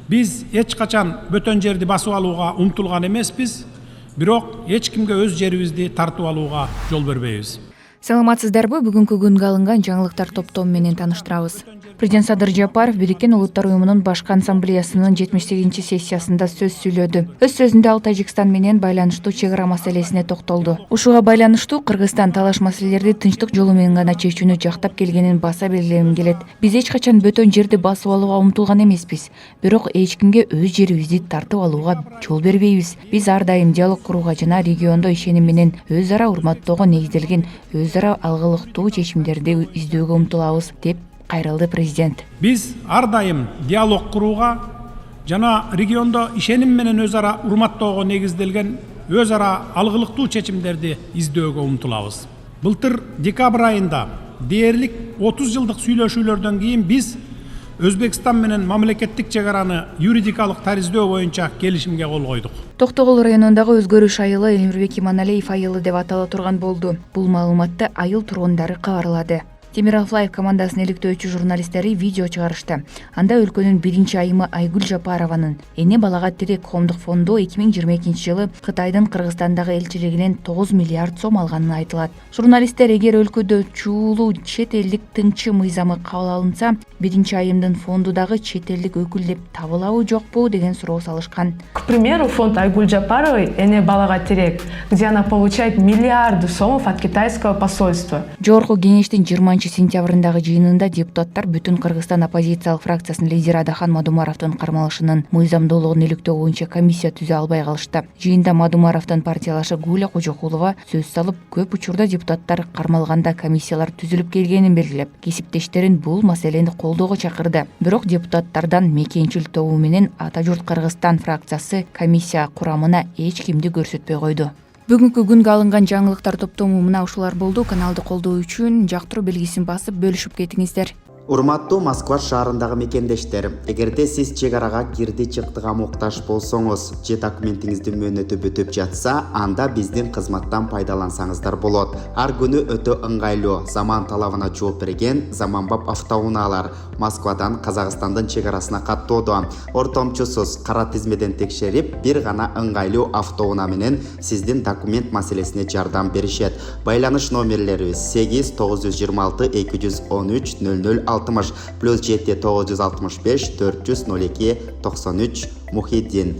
Биз эч качан бөтөн жерди басып алууга умтулган эмеспиз, бирок эч кимге өз жерибизди тартып алууга жол бербейбиз. Саламатсыздарбы? Бүгүнкү күнгө алынган жаңылыктар топтому менен тааныштырабыз. Президент Садыр Жапаров Бириккен Улуттар уюмунун башкы ассамблеясынын 78 сессиясында сөз сүйлөдү. Өз сөзүндө ал Тажикстан менен байланыштуу чек ара маселесине токтолду. Ушуга байланыштуу Кыргызстан талаш маселелерди тынчтык жолу менен гана чечүүнү жактап келгенин баса белгилегим келет. Биз эч качан бөтөн жерди басып алууга умтулган эмеспиз, бирок эч кимге өз жерибизди тартып алууга жол бербейбиз. Биз ар дайым диалог курууга жана региондо ишеним менен өз ара урматтоого негизделген өз ара алгылыктуу чечимдерди издөөгө умтулабыз деп кайрылды президент. Биз ар дайым диалог курууга жана региондо ишеним менен өз ара урматтоого негизделген өз ара алгылыктуу чечимдерди издөөгө умтулабыз. Былтыр декабрь айында дээрлик 30 жылдык сүйлөшүүлөрдөн кийин биз Өзбекстан менен мамлекеттик чек араны юридикалык тариздөө боюнча келишимге кол койдук. Токтогул районундагы өзгөрүш айылы Элмирбек Иманалиев айылы деп атала турган болду. Бул маалыматты айыл тургундары кабарлады. Темиров Лайв командасынын иликтөөчү журналисттери видео чыгарышты. Анда өлкөнүн биринчи айымы Айгүл Жапарованын Эне балага тирек коомдук фонду 2022 жылы Кытайдын Кыргызстандагы элчилигинен 9 миллиард сом алганын айтылат. Журналисттер эгер өлкөдө чуулуу чет элдик тыңчы мыйзамы кабыл алынса, биринчи айымдын фонду дагы чет элдик өкүл деп табылабы жокпу деген суроо салышкан. К примеру, фонд Айгуль Жапаровой «Эне балага тирек», где она получает миллиарды сомов от китайского посольства. Жогорку кеңештин 20 сентябрындагы жыйынында депутаттар бүтүн Кыргызстан оппозициялык фракциясынын лидери Адахан Мадумаровдун кармалышынын мыйзамдуулугун иликтөө боюнча комиссия түзө албай калышты. Жыйында Мадумаровдун партиялашы Гуля Кожокулова сөз салып, көп учурда депутаттар кармалганда комиссиялар түзүлүп келгенин белгилеп, кесиптештерин бул маселени колдоого чакырды. Бирок депутаттардан Мекенчил тобу менен Ата журт Кыргызстан фракциясы комиссия курамына эч кимди көрсөтпөй койду. Бүгүнкү күнгө алынган жаңылыктар топтому мына ушулар болду. Каналды колдоо үчүн жактыруу белгисин басып бөлүшүп кетиңиздер. Урматтуу Москва шаарындагы мекендештер, эгерде сиз чек арага кирди чыктыга муктаж болсоңуз, же документиңиздин мөөнөтү бүтүп жатса, анда биздин кызматтан пайдалансаңыздар болот. Ар күнү өтө ыңгайлуу, заман талабына жооп берген заманбап автоунаалар Москвадан Казакстандын чек арасына каттоодо. Ортомчусуз кара тизмеден текшерип, бир гана ыңгайлуу автоунаа менен сиздин документ маселесине жардам беришет. Байланыш номерлерибиз 8 926 213 00 +7 965 402 93 Мухиддин.